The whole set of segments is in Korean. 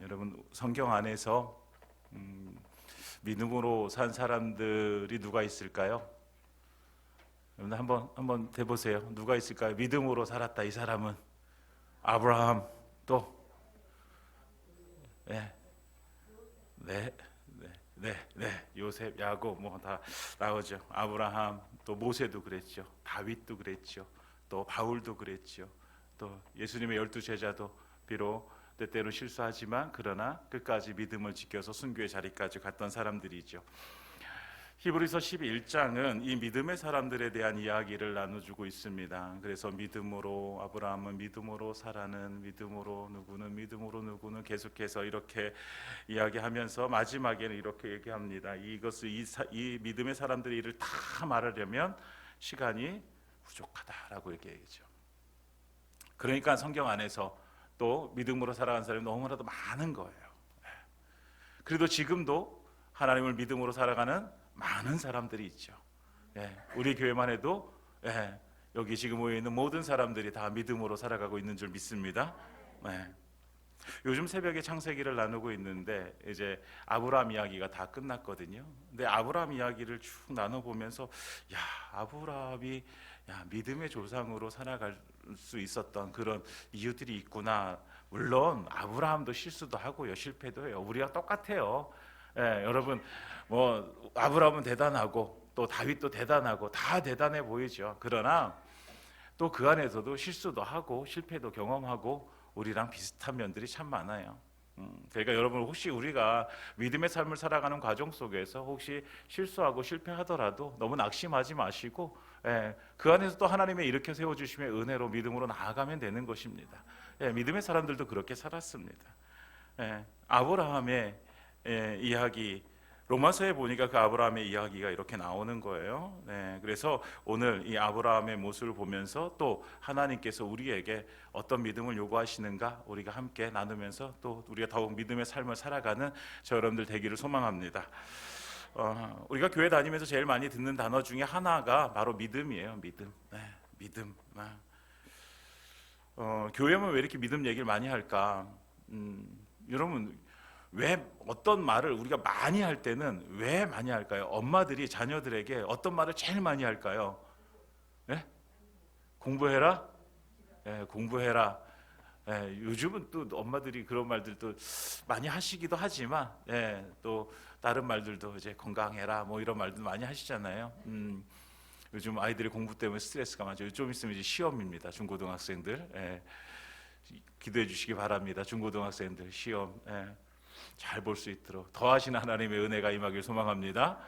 여러분 성경 안에서 믿음으로 산 사람들이 누가 있을까요? 여러분 한번 대보세요. 누가 있을까요? 믿음으로 살았다. 이 사람은 아브라함, 또 네, 네, 요셉, 야곱 뭐 다 나오죠. 아브라함, 또 모세도 그랬죠. 다윗도 그랬죠. 또 바울도 그랬죠. 또 예수님의 12 제자도 비록 때때로 실수하지만 그러나 끝까지 믿음을 지켜서 순교의 자리까지 갔던 사람들이죠. 히브리서 11장은 이 믿음의 사람들에 대한 이야기를 나눠주고 있습니다. 그래서 믿음으로 아브라함은 믿음으로 사라는, 믿음으로 누구는 계속해서 이렇게 이야기하면서 마지막에는 이렇게 얘기합니다. 이 믿음의 사람들의 일을 다 말하려면 시간이 부족하다라고 얘기하죠. 그러니까 성경 안에서 또 믿음으로 살아가는 사람이 너무나도 많은 거예요. 그래도 지금도 하나님을 믿음으로 살아가는 많은 사람들이 있죠. 우리 교회만 해도 여기 지금 모여 있는 모든 사람들이 다 믿음으로 살아가고 있는 줄 믿습니다. 요즘 새벽에 창세기를 나누고 있는데 이제 아브라함 이야기가 다 끝났거든요. 근데 아브라함 이야기를 쭉 나눠보면서 아브라함이 믿음의 조상으로 살아갈 수 있었던 그런 이유들이 있구나. 물론 아브라함도 실수도 하고요, 실패도 해요. 우리가 똑같아요. 여러분 뭐 아브라함은 대단하고 또 다윗도 대단하고 다 대단해 보이죠. 그러나 또 그 안에서도 실수도 하고 실패도 경험하고 우리랑 비슷한 면들이 참 많아요. 그러니까 여러분 혹시 우리가 믿음의 삶을 살아가는 과정 속에서 혹시 실수하고 실패하더라도 너무 낙심하지 마시고 그 안에서 또 하나님의 일으켜 세워주심의 은혜로 믿음으로 나아가면 되는 것입니다. 믿음의 사람들도 그렇게 살았습니다. 아브라함의 이야기, 로마서에 보니까 그 아브라함의 이야기가 이렇게 나오는 거예요. 그래서 오늘 이 아브라함의 모습을 보면서 또 하나님께서 우리에게 어떤 믿음을 요구하시는가 우리가 함께 나누면서 또 우리가 더욱 믿음의 삶을 살아가는 저 여러분들 되기를 소망합니다. 우리가 교회 다니면서 제일 많이 듣는 단어 중에 하나가 바로 믿음이에요. 믿음. 교회면 왜 이렇게 믿음 얘기를 많이 할까? 여러분 왜 어떤 말을 우리가 많이 할 때는 왜 많이 할까요? 엄마들이 자녀들에게 어떤 말을 제일 많이 할까요? 공부해라? 공부해라. 요즘은 또 엄마들이 그런 말들도 많이 하시기도 하지만 또 다른 말들도 이제 건강해라 뭐 이런 말도 많이 하시잖아요. 요즘 아이들이 공부 때문에 스트레스가 많죠. 좀 있으면 이제 시험입니다. 중고등학생들 기도해 주시기 바랍니다. 중고등학생들 시험 잘 볼 수 있도록 더하신 하나님의 은혜가 임하길 소망합니다.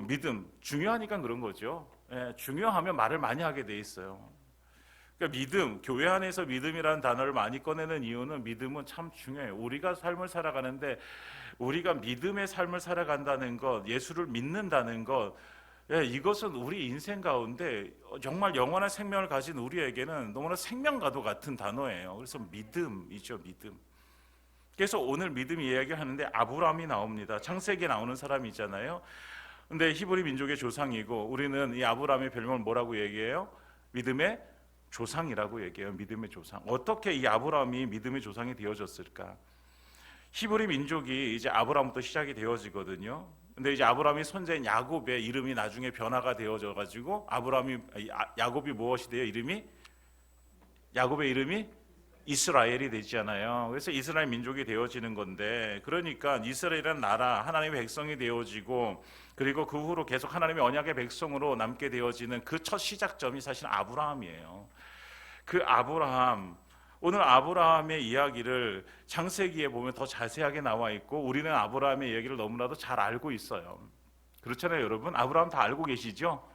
믿음 중요하니까 그런 거죠. 중요하면 말을 많이 하게 돼 있어요. 그러니까 믿음, 교회 안에서 믿음이라는 단어를 많이 꺼내는 이유는 믿음은 참 중요해요. 우리가 삶을 살아가는데 우리가 믿음의 삶을 살아간다는 것, 예수를 믿는다는 것, 이것은 우리 인생 가운데 정말 영원한 생명을 가진 우리에게는 너무나 생명과도 같은 단어예요. 그래서 믿음이죠, 믿음. 그래서 오늘 믿음 이야기하는데 아브라함이 나옵니다. 창세기에 나오는 사람이잖아요. 근데 히브리 민족의 조상이고 우리는 이 아브라함의 별명을 뭐라고 얘기해요? 믿음의 조상이라고 얘기해요. 믿음의 조상. 어떻게 이 아브라함이 믿음의 조상이 되어졌을까? 히브리 민족이 이제 아브라함부터 시작이 되어지거든요. 근데 이제 아브라함이 손자인 야곱의 이름이 나중에 변화가 되어져 가지고 야곱이 무엇이 돼요? 야곱의 이름이 이스라엘이 되잖아요. 그래서 이스라엘 민족이 되어지는 건데, 그러니까 이스라엘이라는 나라, 하나님의 백성이 되어지고, 그리고 그 후로 계속 하나님의 언약의 백성으로 남게 되어지는 그 첫 시작점이 사실 아브라함이에요. 그 아브라함, 오늘 아브라함의 이야기를 창세기에 보면 더 자세하게 나와 있고 우리는 아브라함의 이야기를 너무나도 잘 알고 있어요. 그렇잖아요, 여러분. 아브라함 다 알고 계시죠?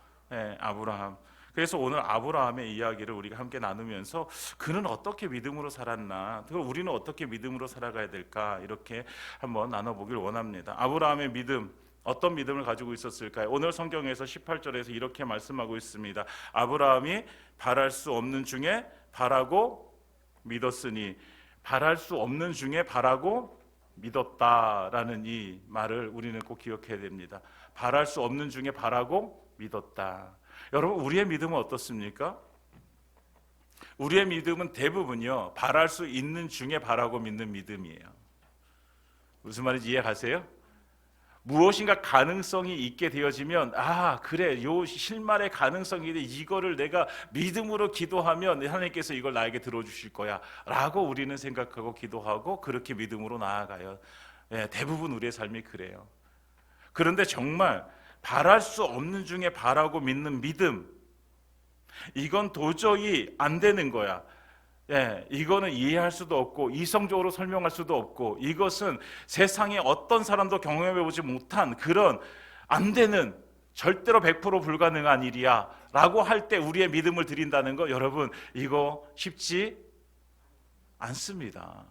아브라함. 그래서 오늘 아브라함의 이야기를 우리가 함께 나누면서 그는 어떻게 믿음으로 살았나, 그리고 우리는 어떻게 믿음으로 살아가야 될까, 이렇게 한번 나눠보길 원합니다. 아브라함의 믿음, 어떤 믿음을 가지고 있었을까요? 오늘 성경에서 18절에서 이렇게 말씀하고 있습니다. 아브라함이 바랄 수 없는 중에 바라고 믿었으니, 바랄 수 없는 중에 바라고 믿었다라는 이 말을 우리는 꼭 기억해야 됩니다. 바랄 수 없는 중에 바라고 믿었다. 여러분, 우리의 믿음은 어떻습니까? 우리의 믿음은 대부분요, 바랄 수 있는 중에 바라고 믿는 믿음이에요. 무슨 말인지 이해가세요? 무엇인가 가능성이 있게 되어지면, 아 그래, 요 실말의 가능성이 있는데 이거를 내가 믿음으로 기도하면 하나님께서 이걸 나에게 들어주실 거야 라고 우리는 생각하고 기도하고 그렇게 믿음으로 나아가요. 예, 대부분 우리의 삶이 그래요. 그런데 정말 바랄 수 없는 중에 바라고 믿는 믿음, 이건 도저히 안 되는 거야. 예, 이거는 이해할 수도 없고 이성적으로 설명할 수도 없고 이것은 세상에 어떤 사람도 경험해보지 못한 그런 안 되는, 절대로 100% 불가능한 일이야 라고 할 때 우리의 믿음을 드린다는 거, 여러분 이거 쉽지 않습니다.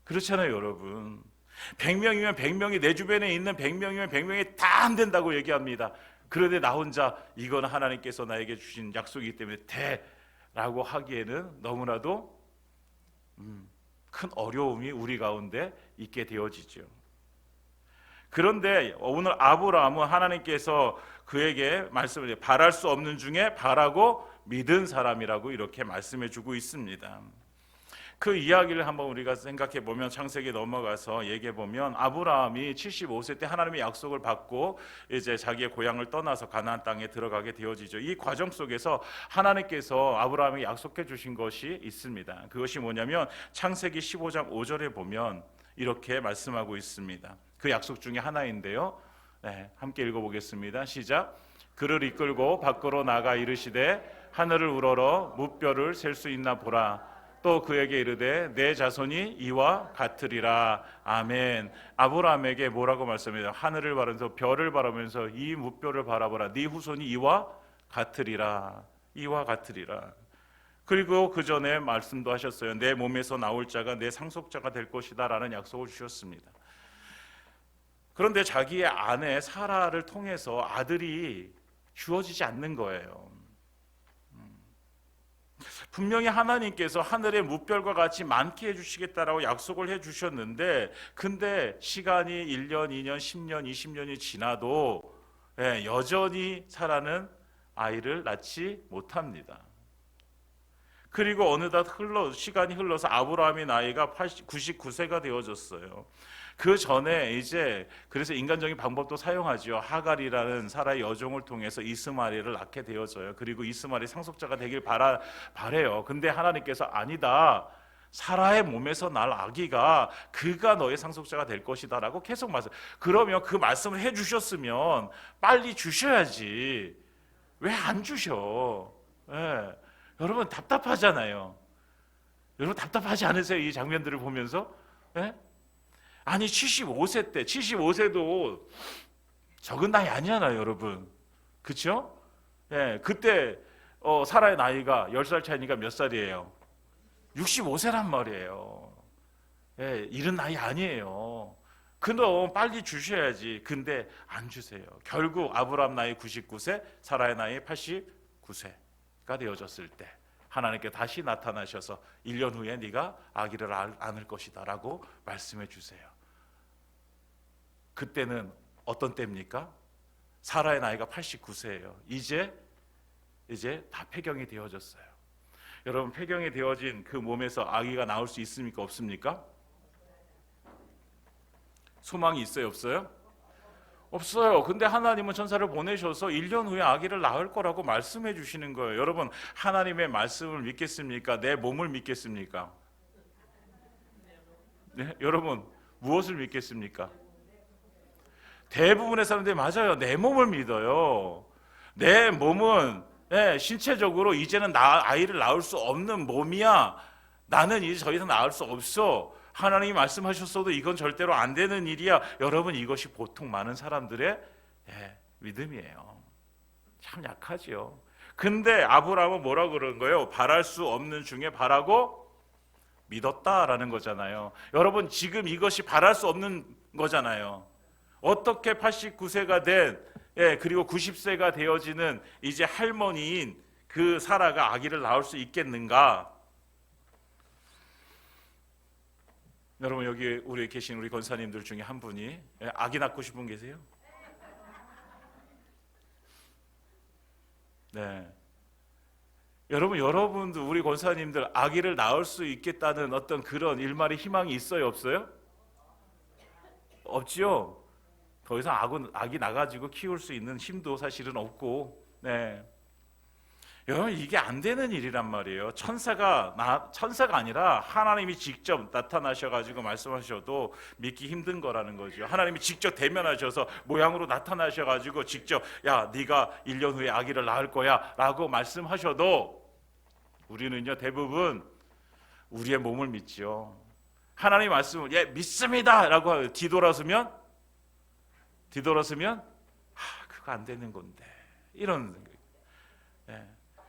그렇잖아요 여러분. 100명이면 100명이, 내 주변에 있는 100명이면 100명이 다 안 된다고 얘기합니다. 그런데 나 혼자 이건 하나님께서 나에게 주신 약속이기 때문에 돼 라고 하기에는 너무나도 큰 어려움이 우리 가운데 있게 되어지죠. 그런데 오늘 아브라함은 하나님께서 그에게 말씀을, 바랄 수 없는 중에 바라고 믿은 사람이라고 이렇게 말씀해 주고 있습니다. 그 이야기를 한번 우리가 생각해 보면, 창세기에 넘어가서 얘기해 보면, 아브라함이 75세 때 하나님의 약속을 받고 이제 자기의 고향을 떠나서 가나안 땅에 들어가게 되어지죠. 이 과정 속에서 하나님께서 아브라함에게 약속해 주신 것이 있습니다. 그것이 뭐냐면 창세기 15장 5절에 보면 이렇게 말씀하고 있습니다. 그 약속 중에 하나인데요. 네, 함께 읽어보겠습니다. 시작. 그를 이끌고 밖으로 나가 이르시되 하늘을 우러러 무뼈를 셀 수 있나 보라. 또 그에게 이르되 내 자손이 이와 같으리라. 아멘. 아브라함에게 뭐라고 말씀해요? 하늘을 바라면서, 별을 바라면서 이 무뼈를 바라보라. 네 후손이 이와 같으리라. 이와 같으리라. 그리고 그 전에 말씀도 하셨어요. 내 몸에서 나올 자가 내 상속자가 될 것이다 라는 약속을 주셨습니다. 그런데 자기의 아내 사라를 통해서 아들이 주어지지 않는 거예요. 분명히 하나님께서 하늘의 무별과 같이 많게 해주시겠다라고 약속을 해주셨는데, 근데 시간이 1년, 2년, 10년, 20년이 지나도 여전히 사라는 아이를 낳지 못합니다. 그리고 어느덧 시간이 흘러서 아브라함의 나이가 99세가 되어졌어요. 그 전에 이제 그래서 인간적인 방법도 사용하죠. 하갈이라는 사라의 여종을 통해서 이스마엘을 낳게 되어져요. 그리고 이스마엘이 상속자가 되길 바래요. 근데 하나님께서 아니다. 사라의 몸에서 날 아기가 그가 너의 상속자가 될 것이다 라고 계속 말씀. 그러면 그 말씀을 해주셨으면 빨리 주셔야지. 왜 안 주셔? 예. 여러분 답답하잖아요. 여러분 답답하지 않으세요? 이 장면들을 보면서? 예? 아니 75세 때, 75세도 적은 나이 아니잖아요 여러분. 그렇죠? 예, 그때 사라의 나이가 10살 차이니까 몇 살이에요? 65세란 말이에요. 예, 이른 나이 아니에요. 그럼 빨리 주셔야지. 근데 안 주세요. 결국 아브라함 나이 99세, 사라의 나이 89세가 되어졌을 때 하나님께 다시 나타나셔서 1년 후에 네가 아기를 안을 것이다 라고 말씀해 주세요. 그때는 어떤 때입니까? 사라의 나이가 89세예요. 이제 다 폐경이 되어졌어요. 여러분, 폐경이 되어진 그 몸에서 아기가 나올 수 있습니까? 없습니까? 소망이 있어요? 없어요? 없어요. 근데 하나님은 천사를 보내셔서 1년 후에 아기를 낳을 거라고 말씀해 주시는 거예요. 여러분, 하나님의 말씀을 믿겠습니까? 내 몸을 믿겠습니까? 네? 여러분, 무엇을 믿겠습니까? 대부분의 사람들이 맞아요. 내 몸을 믿어요. 내 몸은 신체적으로 이제는 아이를 낳을 수 없는 몸이야. 나는 이제 더 이상 낳을 수 없어. 하나님이 말씀하셨어도 이건 절대로 안 되는 일이야. 여러분, 이것이 보통 많은 사람들의 믿음이에요. 참 약하죠. 근데 아브라함은 뭐라고 그런 거예요? 바랄 수 없는 중에 바라고 믿었다라는 거잖아요. 여러분, 지금 이것이 바랄 수 없는 거잖아요. 어떻게 89세가 된 그리고 90세가 되어지는 이제 할머니인 그 사라가 아기를 낳을 수 있겠는가? 여러분, 여기 우리 계신 우리 권사님들 중에 한 분이 아기 낳고 싶은 분 계세요? 네. 여러분도 우리 권사님들 아기를 낳을 수 있겠다는 어떤 그런 일말의 희망이 있어요, 없어요? 없지요. 더 이상 아기 나가지고 키울 수 있는 힘도 사실은 없고, 네. 여러분, 이게 안 되는 일이란 말이에요. 천사가 아니라 하나님이 직접 나타나셔가지고 말씀하셔도 믿기 힘든 거라는 거죠. 하나님이 직접 대면하셔서 모양으로 나타나셔가지고 직접 야, 네가 1년 후에 아기를 낳을 거야 라고 말씀하셔도 우리는요, 대부분 우리의 몸을 믿죠. 하나님 말씀을 예, 믿습니다 라고 뒤돌아서면 그거 안 되는 건데, 이런. 예.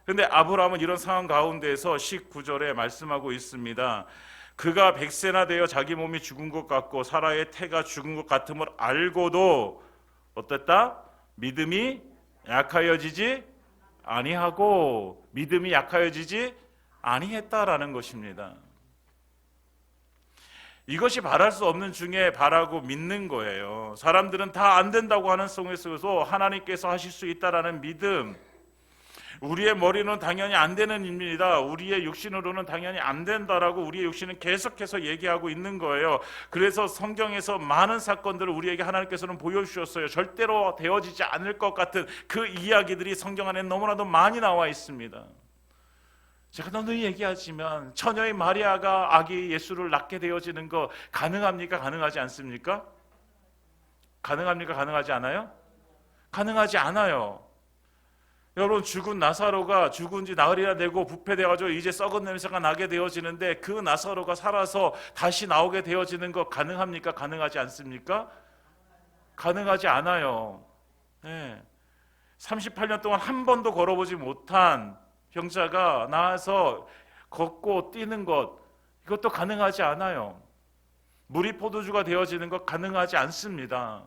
근데 아브라함은 이런 상황 가운데서 19절에 말씀하고 있습니다. 그가 100세나 되어 자기 몸이 죽은 것 같고 사라의 태가 죽은 것 같음을 알고도 어땠다? 믿음이 약하여지지 아니하고, 믿음이 약하여지지 아니했다라는 것입니다. 이것이 바랄 수 없는 중에 바라고 믿는 거예요. 사람들은 다 안 된다고 하는 속에서도 하나님께서 하실 수 있다라는 믿음. 우리의 머리는 당연히 안 되는 일입니다. 우리의 육신으로는 당연히 안 된다라고 우리의 육신은 계속해서 얘기하고 있는 거예요. 그래서 성경에서 많은 사건들을 우리에게 하나님께서는 보여주셨어요. 절대로 되어지지 않을 것 같은 그 이야기들이 성경 안에 너무나도 많이 나와 있습니다. 제가 너무 얘기하지만 처녀의 마리아가 아기 예수를 낳게 되어지는 거 가능합니까? 가능하지 않습니까? 가능합니까? 가능하지 않아요? 가능하지 않아요. 여러분, 죽은 나사로가 죽은 지 나흘이나 되고 부패되어가지고 이제 썩은 냄새가 나게 되어지는데 그 나사로가 살아서 다시 나오게 되어지는 거 가능합니까? 가능하지 않습니까? 가능하지 않아요. 네. 38년 동안 한 번도 걸어보지 못한 병자가 나와서 걷고 뛰는 것, 이것도 가능하지 않아요. 물이 포도주가 되어지는 것 가능하지 않습니다.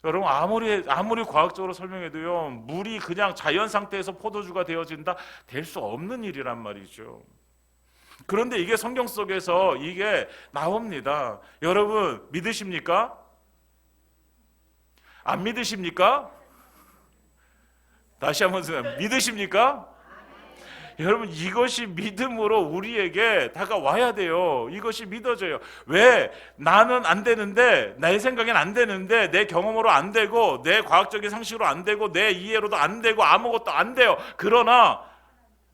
여러분, 아무리 과학적으로 설명해도요, 물이 그냥 자연 상태에서 포도주가 되어진다, 될 수 없는 일이란 말이죠. 그런데 이게 성경 속에서 이게 나옵니다. 여러분, 믿으십니까? 안 믿으십니까? 다시 한번 믿으십니까? 여러분, 이것이 믿음으로 우리에게 다가와야 돼요. 이것이 믿어져요. 왜? 나는 안 되는데, 내 생각엔 안 되는데, 내 경험으로 안 되고, 내 과학적인 상식으로 안 되고, 내 이해로도 안 되고, 아무것도 안 돼요. 그러나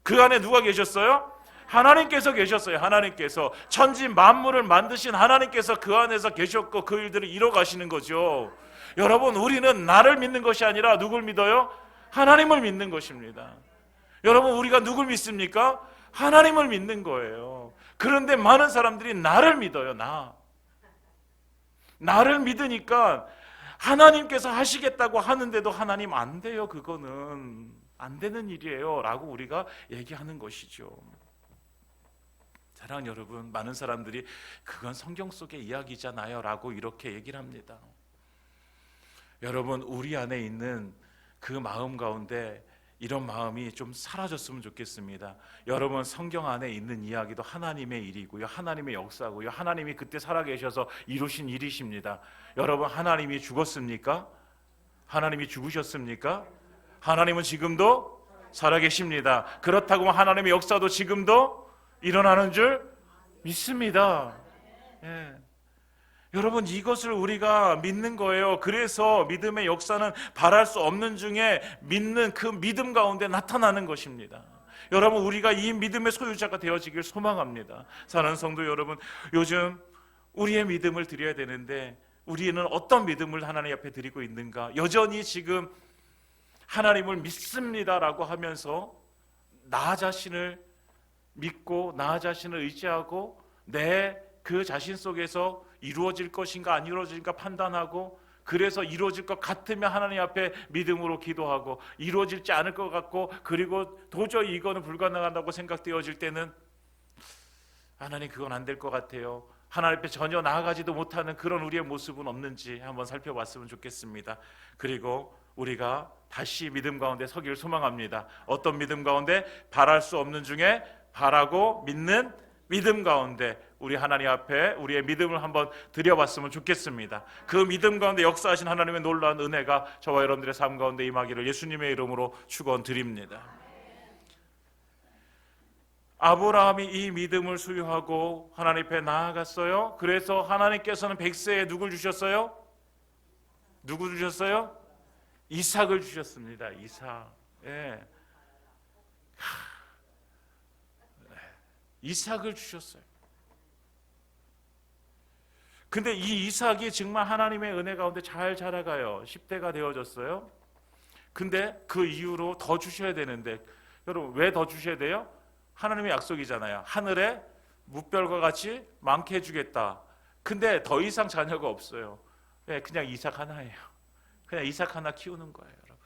그 안에 누가 계셨어요? 하나님께서 계셨어요. 하나님께서 천지 만물을 만드신 하나님께서 그 안에서 계셨고 그 일들을 이뤄 가시는 거죠. 여러분, 우리는 나를 믿는 것이 아니라 누굴 믿어요? 하나님을 믿는 것입니다. 여러분, 우리가 누굴 믿습니까? 하나님을 믿는 거예요. 그런데 많은 사람들이 나를 믿어요. 나를 믿으니까 하나님께서 하시겠다고 하는데도 하나님 안 돼요. 그거는 안 되는 일이에요 라고 우리가 얘기하는 것이죠. 사랑하는 여러분, 많은 사람들이 그건 성경 속의 이야기잖아요 라고 이렇게 얘기를 합니다. 여러분, 우리 안에 있는 그 마음 가운데 이런 마음이 좀 사라졌으면 좋겠습니다. 여러분, 성경 안에 있는 이야기도 하나님의 일이고요, 하나님의 역사고요, 하나님이 그때 살아계셔서 이루신 일이십니다. 여러분, 하나님이 죽었습니까? 하나님이 죽으셨습니까? 하나님은 지금도 살아계십니다. 그렇다고 하나님의 역사도 지금도 일어나는 줄 믿습니다. 예. 여러분, 이것을 우리가 믿는 거예요. 그래서 믿음의 역사는 바랄 수 없는 중에 믿는 그 믿음 가운데 나타나는 것입니다. 여러분, 우리가 이 믿음의 소유자가 되어지길 소망합니다. 사랑하는 성도 여러분, 요즘 우리의 믿음을 드려야 되는데 우리는 어떤 믿음을 하나님 앞에 드리고 있는가? 여전히 지금 하나님을 믿습니다라고 하면서 나 자신을 믿고 나 자신을 의지하고 내 그 자신 속에서 이루어질 것인가 안 이루어질까 판단하고, 그래서 이루어질 것 같으면 하나님 앞에 믿음으로 기도하고, 이루어질지 않을 것 같고 그리고 도저히 이거는 불가능하다고 생각되어질 때는 하나님, 그건 안 될 것 같아요, 하나님 앞에 전혀 나아가지도 못하는 그런 우리의 모습은 없는지 한번 살펴봤으면 좋겠습니다. 그리고 우리가 다시 믿음 가운데 서기를 소망합니다. 어떤 믿음 가운데? 바랄 수 없는 중에 바라고 믿는 믿음 가운데 우리 하나님 앞에 우리의 믿음을 한번 드려봤으면 좋겠습니다. 그 믿음 가운데 역사하신 하나님의 놀라운 은혜가 저와 여러분들의 삶 가운데 임하기를 예수님의 이름으로 축원드립니다. 아브라함이 이 믿음을 수유하고 하나님 앞에 나아갔어요. 그래서 하나님께서는 백세에 누굴 주셨어요? 누구 주셨어요? 이삭을 주셨습니다. 이삭. 예. 이삭을 주셨어요. 근데 이 이삭이 정말 하나님의 은혜 가운데 잘 자라가요. 10대가 되어졌어요. 근데 그 이후로 더 주셔야 되는데, 여러분 왜 더 주셔야 돼요? 하나님의 약속이잖아요. 하늘에 뭇별과 같이 많게 해주겠다. 근데 더 이상 자녀가 없어요. 그냥 이삭 하나예요. 그냥 이삭 하나 키우는 거예요, 여러분.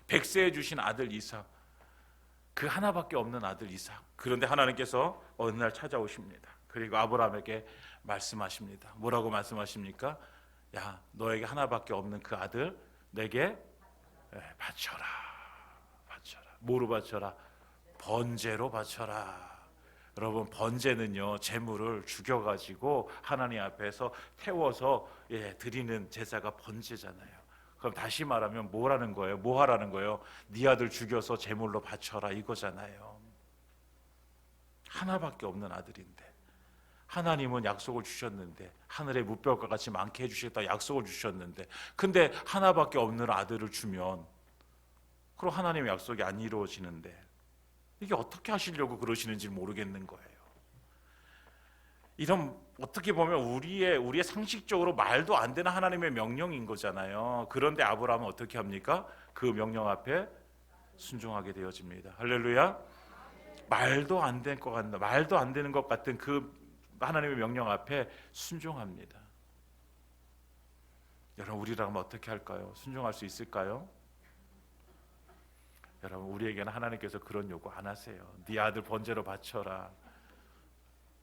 백세에 주신 아들 이삭, 그 하나밖에 없는 아들 이삭. 그런데 하나님께서 어느 날 찾아오십니다. 그리고 아브라함에게 말씀하십니다. 뭐라고 말씀하십니까? 야, 너에게 하나밖에 없는 그 아들 내게 바쳐라. 바쳐라. 뭐로 바쳐라? 번제로 바쳐라. 여러분, 번제는요, 제물을 죽여가지고 하나님 앞에서 태워서 드리는 제사가 번제잖아요. 그럼 다시 말하면 뭐라는 거예요? 뭐 하라는 거예요? 네 아들 죽여서 제물로 바쳐라 이거잖아요. 하나밖에 없는 아들인데, 하나님은 약속을 주셨는데, 하늘의 뭇별과 같이 많게 해주시겠다 약속을 주셨는데, 근데 하나밖에 없는 아들을 주면 그럼 하나님의 약속이 안 이루어지는데, 이게 어떻게 하시려고 그러시는지 모르겠는 거예요. 이런, 어떻게 보면 우리의 상식적으로 말도 안 되는 하나님의 명령인 거잖아요. 그런데 아브라함은 어떻게 합니까? 그 명령 앞에 순종하게 되어집니다. 할렐루야. 말도 안 될 것 같나, 말도 안 되는 것 같은 그 하나님의 명령 앞에 순종합니다. 여러분, 우리라면 어떻게 할까요? 순종할 수 있을까요? 여러분, 우리에게는 하나님께서 그런 요구 안 하세요. 네 아들 번제로 바쳐라.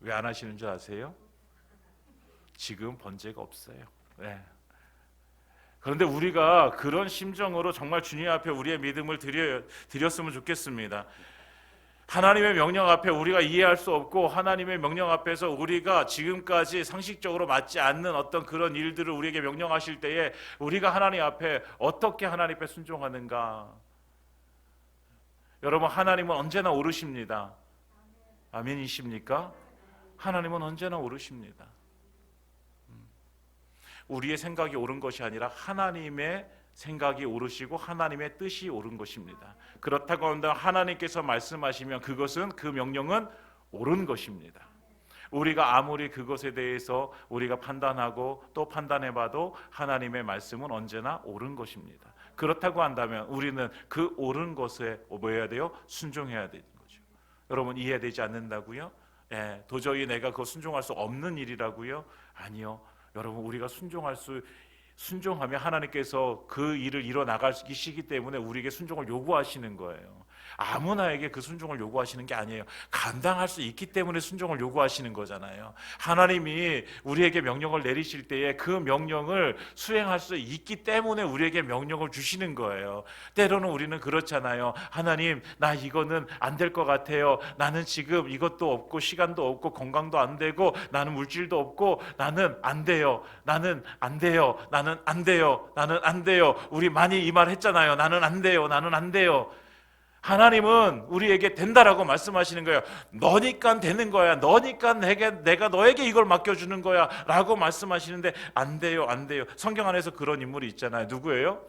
왜 안 하시는 줄 아세요? 지금 번제가 없어요. 네. 그런데 우리가 그런 심정으로 정말 주님 앞에 우리의 믿음을 드렸으면 좋겠습니다. 하나님의 명령 앞에 우리가 이해할 수 없고, 하나님의 명령 앞에서 우리가 지금까지 상식적으로 맞지 않는 어떤 그런 일들을 우리에게 명령하실 때에 우리가 하나님 앞에 어떻게 하나님 앞에 순종하는가. 여러분, 하나님은 언제나 오르십니다. 아멘이십니까? 하나님은 언제나 오르십니다. 우리의 생각이 옳은 것이 아니라 하나님의 생각이 오르시고 하나님의 뜻이 옳은 것입니다. 그렇다고 한다면 하나님께서 말씀하시면 그것은, 그 명령은 옳은 것입니다. 우리가 아무리 그것에 대해서 우리가 판단하고 또 판단해봐도 하나님의 말씀은 언제나 옳은 것입니다. 그렇다고 한다면 우리는 그 옳은 것에 뭐 해야 돼요? 순종해야 되는 거죠. 여러분, 이해되지 않는다고요? 도저히 내가 그거 순종할 수 없는 일이라고요? 아니요. 여러분, 우리가 순종하면 하나님께서 그 일을 이뤄 나가시기 때문에 우리에게 순종을 요구하시는 거예요. 아무나에게 그 순종을 요구하시는 게 아니에요. 감당할 수 있기 때문에 순종을 요구하시는 거잖아요. 하나님이 우리에게 명령을 내리실 때에 그 명령을 수행할 수 있기 때문에 우리에게 명령을 주시는 거예요. 때로는 우리는 그렇잖아요. 하나님, 나 이거는 안 될 것 같아요. 나는 지금 이것도 없고 시간도 없고 건강도 안 되고 나는 물질도 없고 나는 안 돼요. 나는 안 돼요. 나는 안 돼요. 나는 안 돼요. 우리 많이 이 말 했잖아요. 나는 안 돼요. 나는 안 돼요. 하나님은 우리에게 된다라고 말씀하시는 거예요. 너니까 되는 거야. 너니까 내가 너에게 이걸 맡겨주는 거야 라고 말씀하시는데 안 돼요. 안 돼요. 성경 안에서 그런 인물이 있잖아요. 누구예요?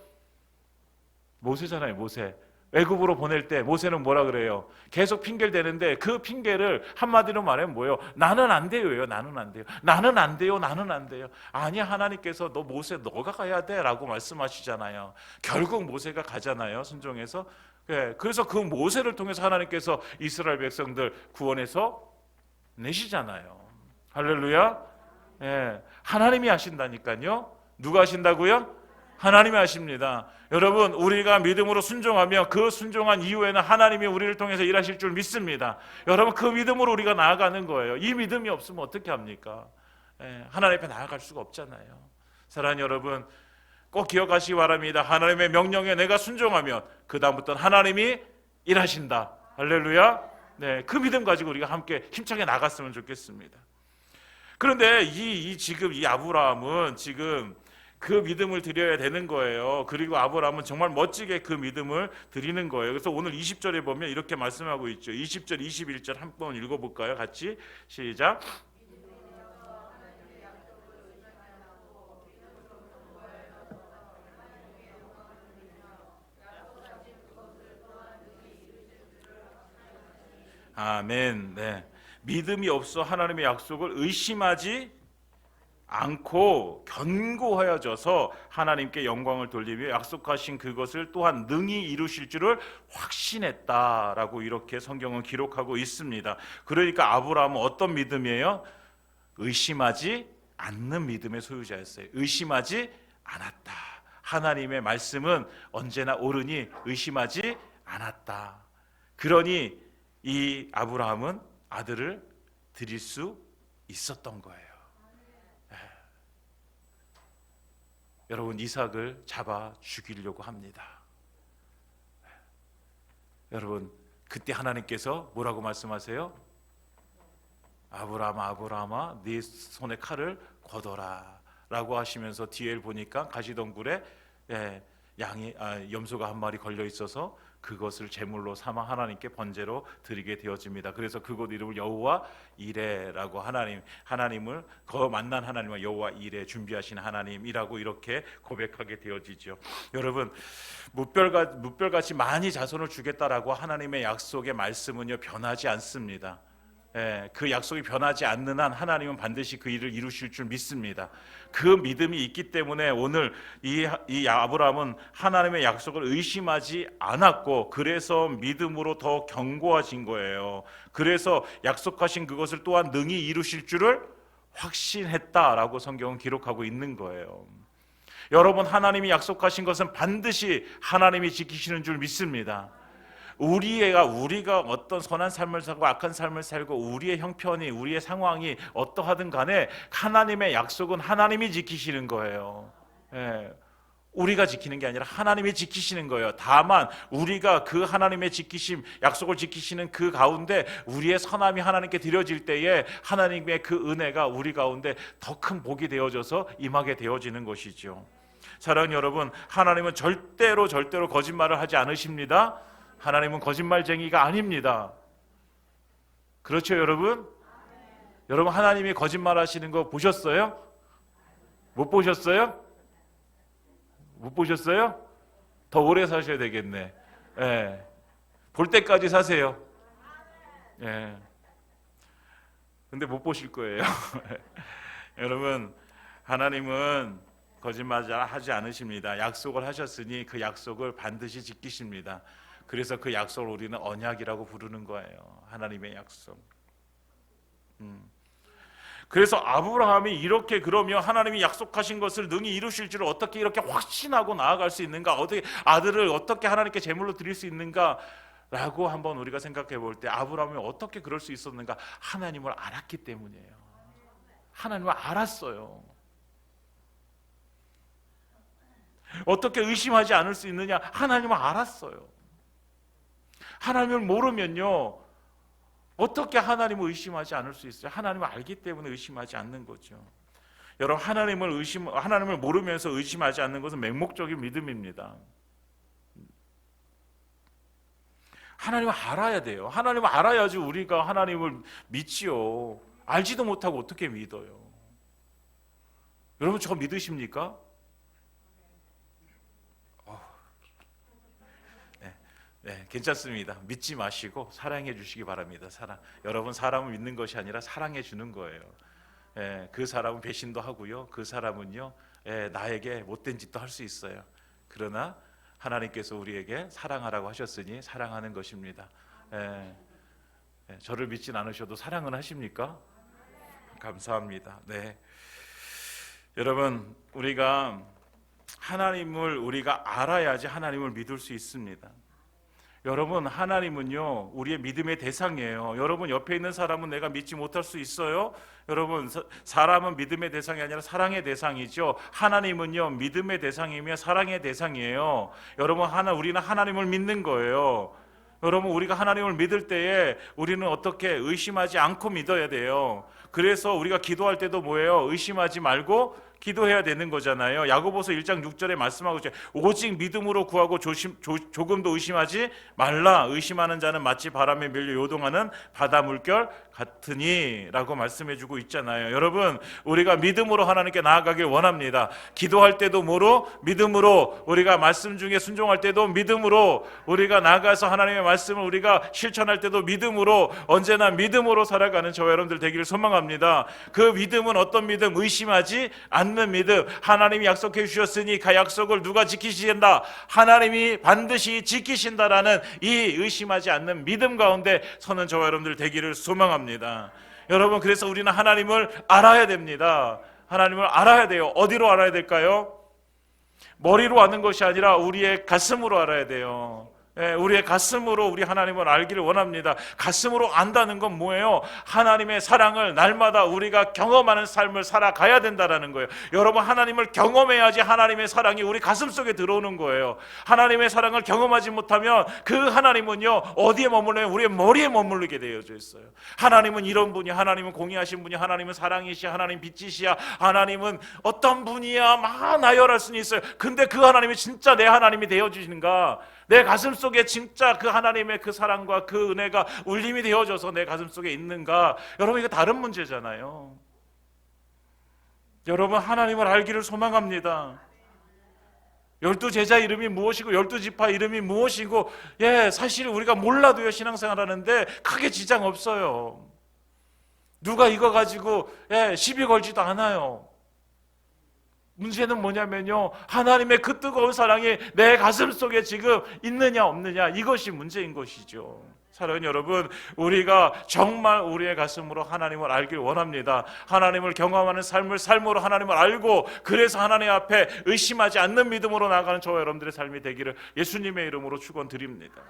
모세잖아요. 모세. 애굽으로 보낼 때 모세는 뭐라 그래요? 계속 핑계를 대는데 그 핑계를 한마디로 말하면 뭐예요? 나는 안 돼요예요. 나는 안 돼요. 나는 안 돼요. 나는 안 돼요. 아니야, 하나님께서 너 모세 너가 가야 돼 라고 말씀하시잖아요. 결국 모세가 가잖아요. 순종해서. 그래서 그 모세를 통해서 하나님께서 이스라엘 백성들 구원해서 내시잖아요. 할렐루야. 하나님이 하신다니까요. 누가 하신다고요? 하나님이 하십니다. 여러분, 우리가 믿음으로 순종하며 그 순종한 이후에는 하나님이 우리를 통해서 일하실 줄 믿습니다. 여러분, 그 믿음으로 우리가 나아가는 거예요. 이 믿음이 없으면 어떻게 합니까? 하나님 앞에 나아갈 수가 없잖아요. 사랑하는 여러분, 꼭 기억하시기 바랍니다. 하나님의 명령에 내가 순종하면 그 다음부터는 하나님이 일하신다. 할렐루야. 그 믿음 가지고 우리가 함께 힘차게 나갔으면 좋겠습니다. 그런데 지금 이 아브라함은 지금 그 믿음을 드려야 되는 거예요. 그리고 아브라함은 정말 멋지게 그 믿음을 드리는 거예요. 그래서 오늘 20절에 보면 이렇게 말씀하고 있죠. 20절, 21절 한번 읽어볼까요? 같이 시작. 아멘. 네. 믿음이 없어 하나님의 약속을 의심하지 않고 견고하여져서 하나님께 영광을 돌리며 약속하신 그것을 또한 능히 이루실 줄을 확신했다라고 이렇게 성경은 기록하고 있습니다. 그러니까 아브라함은 어떤 믿음이에요? 의심하지 않는 믿음의 소유자였어요. 의심하지 않았다. 하나님의 말씀은 언제나 옳으니 의심하지 않았다. 그러니 이 아브라함은 아들을 드릴 수 있었던 거예요. 여러분, 이삭을 잡아 죽이려고 합니다. 여러분, 그때 하나님께서 뭐라고 말씀하세요? 아브라함아, 아브라함아, 네 손에 칼을 걷어라 라고 하시면서 뒤에 보니까 가시덩굴에 염소가 한 마리 걸려 있어서 그것을 제물로 삼아 하나님께 번제로 드리게 되어집니다. 그래서 그곳 이름을 여호와 이레라고 하나님을 만난 하나님과 여호와 이레 준비하신 하나님이라고 이렇게 고백하게 되어지죠. 여러분, 무별같이 많이 자손을 주겠다라고 하나님의 약속의 말씀은요 변하지 않습니다. 그 약속이 변하지 않는 한 하나님은 반드시 그 일을 이루실 줄 믿습니다. 그 믿음이 있기 때문에 오늘 이 아브라함은 하나님의 약속을 의심하지 않았고 그래서 믿음으로 더 견고해진 거예요. 그래서 약속하신 그것을 또한 능히 이루실 줄을 확신했다라고 성경은 기록하고 있는 거예요. 여러분, 하나님이 약속하신 것은 반드시 하나님이 지키시는 줄 믿습니다. 우리가 어떤 선한 삶을 살고 악한 삶을 살고 우리의 형편이 우리의 상황이 어떠하든 간에 하나님의 약속은 하나님이 지키시는 거예요. 우리가 지키는 게 아니라 하나님이 지키시는 거예요. 다만 우리가 그 하나님의 지키심, 약속을 지키시는 그 가운데 우리의 선함이 하나님께 드려질 때에 하나님의 그 은혜가 우리 가운데 더 큰 복이 되어져서 임하게 되어지는 것이죠. 사랑하는 여러분, 하나님은 절대로 거짓말을 하지 않으십니다. 하나님은 거짓말쟁이가 아닙니다. 그렇죠, 여러분? 여러분, 하나님이 거짓말하시는 거 보셨어요? 못 보셨어요? 못 보셨어요? 더 오래 사셔야 되겠네. 볼 때까지 사세요. 근데 못 보실 거예요. 여러분, 하나님은 거짓말하지 않으십니다. 약속을 하셨으니 그 약속을 반드시 지키십니다. 그래서 그 약속을 우리는 언약이라고 부르는 거예요. 하나님의 약속. 그래서 아브라함이 이렇게 그러면 하나님이 약속하신 것을 능히 이루실 줄을 어떻게 이렇게 확신하고 나아갈 수 있는가? 어떻게 아들을 어떻게 하나님께 제물로 드릴 수 있는가? 라고 한번 우리가 생각해 볼 때 아브라함이 어떻게 그럴 수 있었는가? 하나님을 알았기 때문이에요. 하나님을 알았어요. 어떻게 의심하지 않을 수 있느냐? 하나님을 알았어요. 하나님을 모르면요 어떻게 하나님을 의심하지 않을 수 있어요? 하나님을 알기 때문에 의심하지 않는 거죠. 여러분, 하나님을 모르면서 의심하지 않는 것은 맹목적인 믿음입니다. 하나님을 알아야 돼요. 하나님을 알아야지 우리가 하나님을 믿지요. 알지도 못하고 어떻게 믿어요? 여러분, 저 믿으십니까? 네, 괜찮습니다. 믿지 마시고 사랑해 주시기 바랍니다. 여러분, 사람을 믿는 것이 아니라 사랑해 주는 거예요. 그 사람은 배신도 하고요. 그 사람은요, 나에게 못된 짓도 할 수 있어요. 그러나 하나님께서 우리에게 사랑하라고 하셨으니 사랑하는 것입니다. 저를 믿진 않으셔도 사랑은 하십니까? 감사합니다. 네, 여러분, 우리가 하나님을 알아야지 하나님을 믿을 수 있습니다. 여러분, 하나님은요 우리의 믿음의 대상이에요. 여러분, 옆에 있는 사람은 내가 믿지 못할 수 있어요. 여러분, 사람은 믿음의 대상이 아니라 사랑의 대상이죠. 하나님은요 믿음의 대상이며 사랑의 대상이에요. 여러분, 우리는 하나님을 믿는 거예요. 여러분, 우리가 하나님을 믿을 때에 우리는 어떻게 의심하지 않고 믿어야 돼요. 그래서 우리가 기도할 때도 뭐예요? 의심하지 말고 기도해야 되는 거잖아요. 야고보서 1장 6절에 말씀하고 있죠. 오직 믿음으로 구하고 조금도 의심하지 말라. 의심하는 자는 마치 바람에 밀려 요동하는 바다 물결 같으니 라고 말씀해주고 있잖아요. 여러분, 우리가 믿음으로 하나님께 나아가길 원합니다. 기도할 때도 뭐로? 믿음으로. 우리가 말씀 중에 순종할 때도 믿음으로. 우리가 나가서 하나님의 말씀을 우리가 실천할 때도 믿음으로. 언제나 믿음으로 살아가는 저와 여러분들 되기를 소망합니다. 그 믿음은 어떤 믿음? 의심하지 않는 믿음. 하나님이 약속해 주셨으니 그 약속을 누가 지키신다? 하나님이 반드시 지키신다라는 이 의심하지 않는 믿음 가운데 서는 저와 여러분들 되기를 소망합니다. 여러분, 그래서 우리는 하나님을 알아야 됩니다. 하나님을 알아야 돼요. 어디로 알아야 될까요? 머리로 아는 것이 아니라 우리의 가슴으로 알아야 돼요. 우리의 가슴으로 우리 하나님을 알기를 원합니다. 가슴으로 안다는 건 뭐예요? 하나님의 사랑을 날마다 우리가 경험하는 삶을 살아가야 된다는 거예요. 여러분, 하나님을 경험해야지 하나님의 사랑이 우리 가슴 속에 들어오는 거예요. 하나님의 사랑을 경험하지 못하면 그 하나님은요, 어디에 머물러요? 우리의 머리에 머물르게 되어져 있어요. 하나님은 이런 분이, 하나님은 공의하신 분이, 하나님은 사랑이시야, 하나님 빛이시야, 하나님은 어떤 분이야, 막 나열할 수는 있어요. 근데 그 하나님이 진짜 내 하나님이 되어주시는가? 내 가슴 속에 진짜 그 하나님의 그 사랑과 그 은혜가 울림이 되어져서 내 가슴 속에 있는가? 여러분, 이거 다른 문제잖아요. 여러분, 하나님을 알기를 소망합니다. 12제자 이름이 무엇이고 12지파 이름이 무엇이고, 사실 우리가 몰라도요, 신앙생활하는데 크게 지장 없어요. 누가 이거 가지고 시비 걸지도 않아요. 문제는 뭐냐면요, 하나님의 그 뜨거운 사랑이 내 가슴 속에 지금 있느냐 없느냐, 이것이 문제인 것이죠. 사랑하는 여러분, 우리가 정말 우리의 가슴으로 하나님을 알길 원합니다. 하나님을 경험하는 삶으로 하나님을 알고, 그래서 하나님 앞에 의심하지 않는 믿음으로 나아가는 저와 여러분들의 삶이 되기를 예수님의 이름으로 축원드립니다.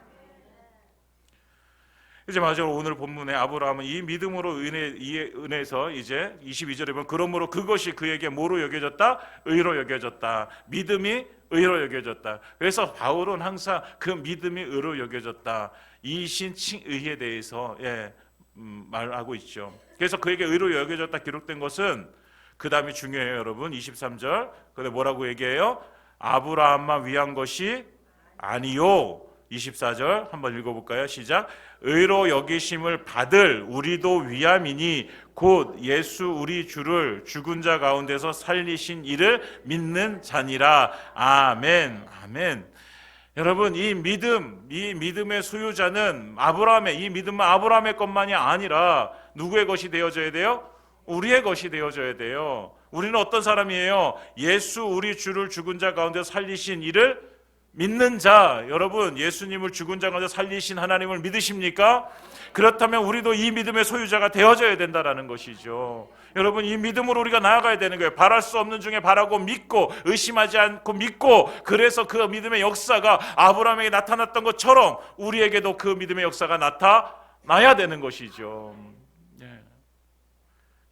이제 마지막으로 오늘 본문에 아브라함은 이 믿음으로 은혜에서 이제 22절에 보면, 그러므로 그것이 그에게 뭐로 여겨졌다? 의로 여겨졌다. 믿음이 의로 여겨졌다. 그래서 바울은 항상 그 믿음이 의로 여겨졌다, 이 신칭의에 대해서 말하고 있죠. 그래서 그에게 의로 여겨졌다 기록된 것은 그 다음이 중요해요. 여러분, 23절 근데 뭐라고 얘기해요? 아브라함만 위한 것이 아니요. 24절 한번 읽어볼까요? 시작. 의로 여기심을 받을 우리도 위함이니 곧 예수 우리 주를 죽은 자 가운데서 살리신 이를 믿는 자니라. 아멘. 아멘. 여러분, 이 믿음의 소유자는 이 믿음은 아브라함의 것만이 아니라 누구의 것이 되어져야 돼요? 우리의 것이 되어져야 돼요. 우리는 어떤 사람이에요? 예수 우리 주를 죽은 자 가운데 살리신 이를 믿는 자. 여러분, 예수님을 죽은 자 가운데 살리신 하나님을 믿으십니까? 그렇다면 우리도 이 믿음의 소유자가 되어져야 된다는 것이죠. 여러분, 이 믿음으로 우리가 나아가야 되는 거예요. 바랄 수 없는 중에 바라고 믿고, 의심하지 않고 믿고, 그래서 그 믿음의 역사가 아브라함에게 나타났던 것처럼 우리에게도 그 믿음의 역사가 나타나야 되는 것이죠.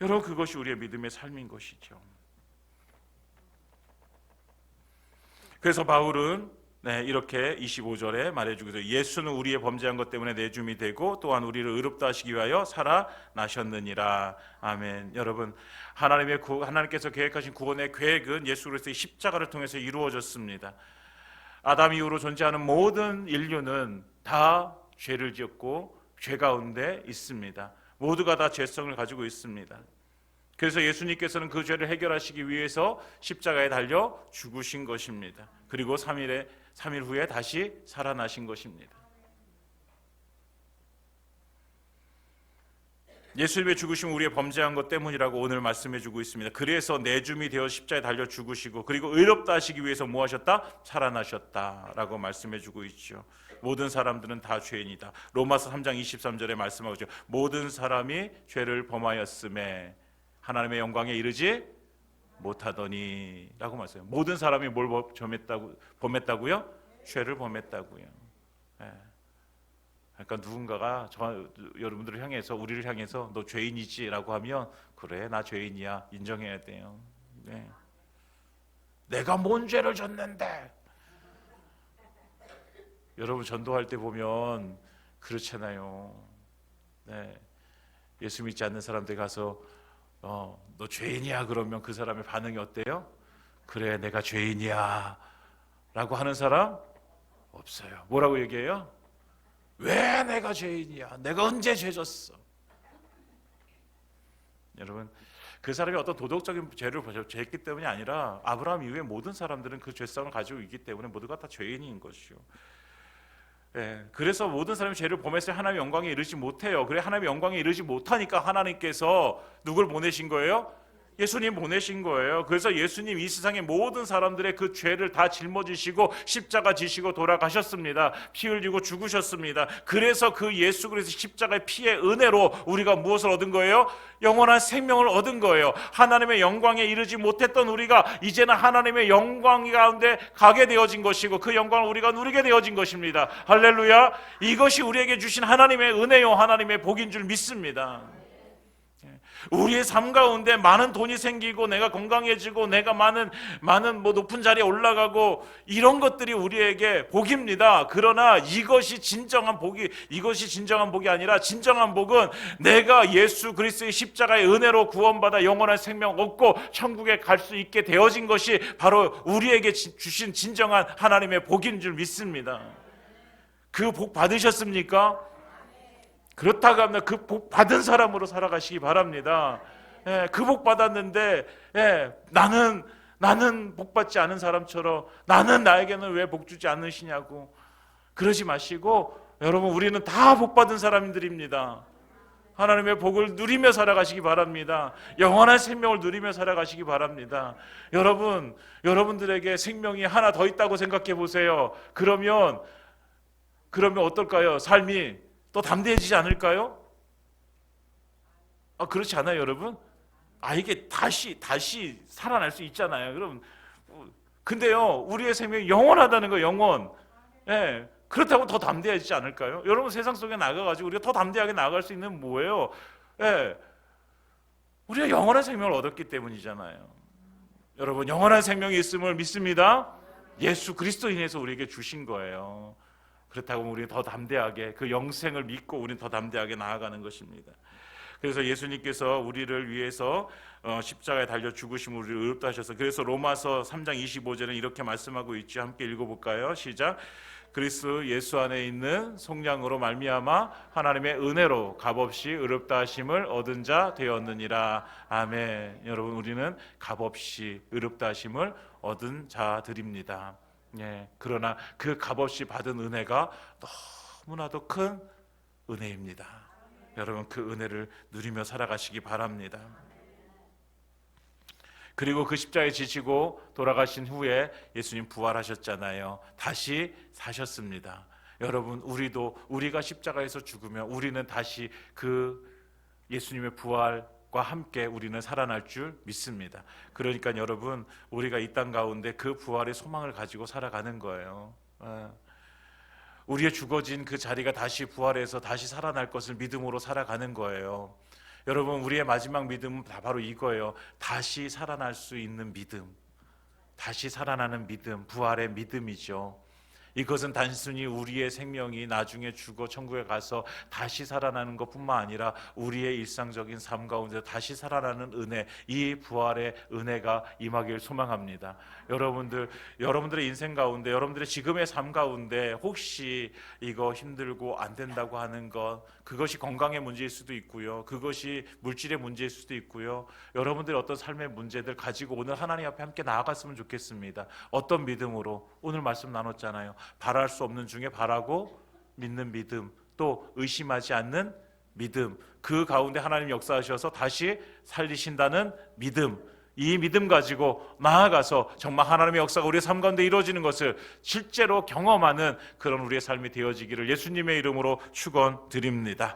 여러분, 그것이 우리의 믿음의 삶인 것이죠. 그래서 바울은 이렇게 25절에 말해주고 있어요. 예수는 우리의 범죄한 것 때문에 내줌이 되고 또한 우리를 의롭다 하시기 위하여 살아나셨느니라. 아멘. 여러분, 하나님께서 계획하신 구원의 계획은 예수 그리스도의 십자가를 통해서 이루어졌습니다. 아담 이후로 존재하는 모든 인류는 다 죄를 지었고 죄 가운데 있습니다. 모두가 다 죄성을 가지고 있습니다. 그래서 예수님께서는 그 죄를 해결하시기 위해서 십자가에 달려 죽으신 것입니다. 그리고 3일 후에 다시 살아나신 것입니다. 예수님의 죽으심은 우리의 범죄한 것 때문이라고 오늘 말씀해 주고 있습니다. 그래서 내줌이 되어 십자가에 달려 죽으시고, 그리고 의롭다 하시기 위해서 뭐 하셨다? 살아나셨다라고 말씀해 주고 있죠. 모든 사람들은 다 죄인이다. 로마서 3장 23절에 말씀하고 있죠. 모든 사람이 죄를 범하였음에 하나님의 영광에 이르지 못하더니 라고 말씀해요. 모든 사람이 뭘 범했다고요? 죄를 범했다고요. 그러니까 누군가가 여러분들을 향해서, 우리를 향해서 너 죄인이지 라고 하면, 그래, 나 죄인이야, 인정해야 돼요. 내가 뭔 죄를 졌는데. 여러분, 전도할 때 보면 그렇잖아요. 예수 믿지 않는 사람들 가서 너 죄인이야 그러면 그 사람의 반응이 어때요? 그래 내가 죄인이야 라고 하는 사람 없어요. 뭐라고 얘기해요? 왜 내가 죄인이야? 내가 언제 죄졌어? 여러분 그 사람이 어떤 도덕적인 죄를 죄했기 때문이 아니라 아브라함 이후에 모든 사람들은 그 죄성을 가지고 있기 때문에 모두가 다 죄인인 것이요. 예, 그래서 모든 사람이 죄를 범했을 때 하나님의 영광에 이르지 못해요. 그래 하나님의 영광에 이르지 못하니까 하나님께서 누굴 보내신 거예요? 예수님 보내신 거예요. 그래서 예수님 이 세상의 모든 사람들의 그 죄를 다 짊어지시고 십자가 지시고 돌아가셨습니다. 피 흘리고 죽으셨습니다. 그래서 그 예수 그리스도 십자가의 피의 은혜로 우리가 무엇을 얻은 거예요? 영원한 생명을 얻은 거예요. 하나님의 영광에 이르지 못했던 우리가 이제는 하나님의 영광 가운데 가게 되어진 것이고 그 영광을 우리가 누리게 되어진 것입니다. 할렐루야. 이것이 우리에게 주신 하나님의 은혜요 하나님의 복인 줄 믿습니다. 우리의 삶 가운데 많은 돈이 생기고 내가 건강해지고 내가 많은 높은 자리에 올라가고 이런 것들이 우리에게 복입니다. 그러나 이것이 진정한 복이 아니라 진정한 복은 내가 예수 그리스도의 십자가의 은혜로 구원받아 영원한 생명 얻고 천국에 갈 수 있게 되어진 것이 바로 우리에게 주신 진정한 하나님의 복인 줄 믿습니다. 그 복 받으셨습니까? 그렇다고 하면 그 복 받은 사람으로 살아가시기 바랍니다. 예, 그 복 받았는데 나는 복 받지 않은 사람처럼 나에게는 왜 복 주지 않으시냐고 그러지 마시고 여러분 우리는 다 복 받은 사람들입니다. 하나님의 복을 누리며 살아가시기 바랍니다. 영원한 생명을 누리며 살아가시기 바랍니다. 여러분들에게 생명이 하나 더 있다고 생각해 보세요. 그러면 어떨까요? 삶이 또 담대해지지 않을까요? 그렇지 않아요, 여러분? 이게 다시 살아날 수 있잖아요. 그럼 근데요, 우리의 생명이 영원하다는 거예요, 영원. 예, 그렇다고 더 담대해지지 않을까요? 여러분 세상 속에 나가가지고 우리가 더 담대하게 나아갈 수 있는 뭐예요? 예, 우리가 영원한 생명을 얻었기 때문이잖아요. 여러분 영원한 생명이 있음을 믿습니다. 예수 그리스도인에서 우리에게 주신 거예요. 그렇다고 우리는 더 담대하게 그 영생을 믿고 우리는 더 담대하게 나아가는 것입니다. 그래서 예수님께서 우리를 위해서 십자가에 달려 죽으심으로 우리를 의롭다 하셔서 그래서 로마서 3장 25절은 이렇게 말씀하고 있죠. 함께 읽어볼까요? 시작. 그리스도 예수 안에 있는 속량으로 말미암아 하나님의 은혜로 값없이 의롭다 하심을 얻은 자 되었느니라. 아멘. 여러분 우리는 값없이 의롭다 하심을 얻은 자들입니다. 예, 그러나 그 값없이 받은 은혜가 너무나도 큰 은혜입니다. 여러분 그 은혜를 누리며 살아가시기 바랍니다. 그리고 그 십자가에 지시고 돌아가신 후에 예수님 부활하셨잖아요. 다시 사셨습니다. 여러분 우리가 십자가에서 죽으면 우리는 다시 그 예수님의 부활과 함께 우리는 살아날 줄 믿습니다. 그러니까 여러분 우리가 이 땅 가운데 그 부활의 소망을 가지고 살아가는 거예요. 우리의 죽어진 그 자리가 다시 부활해서 다시 살아날 것을 믿음으로 살아가는 거예요. 여러분 우리의 마지막 믿음은 바로 이거예요. 다시 살아날 수 있는 믿음, 다시 살아나는 믿음, 부활의 믿음이죠. 이것은 단순히 우리의 생명이 나중에 죽어 천국에 가서 다시 살아나는 것뿐만 아니라 우리의 일상적인 삶 가운데 다시 살아나는 은혜, 이 부활의 은혜가 임하길 소망합니다. 여러분들의 인생 가운데, 여러분들의 지금의 삶 가운데 혹시 이거 힘들고 안 된다고 하는 것, 그것이 건강의 문제일 수도 있고요, 그것이 물질의 문제일 수도 있고요, 여러분들의 어떤 삶의 문제들 가지고 오늘 하나님 앞에 함께 나아갔으면 좋겠습니다. 어떤 믿음으로? 오늘 말씀 나눴잖아요. 바랄 수 없는 중에 바라고 믿는 믿음, 또 의심하지 않는 믿음, 그 가운데 하나님 역사하셔서 다시 살리신다는 믿음, 이 믿음 가지고 나아가서 정말 하나님의 역사가 우리의 삶 가운데 이루어지는 것을 실제로 경험하는 그런 우리의 삶이 되어지기를 예수님의 이름으로 축원드립니다.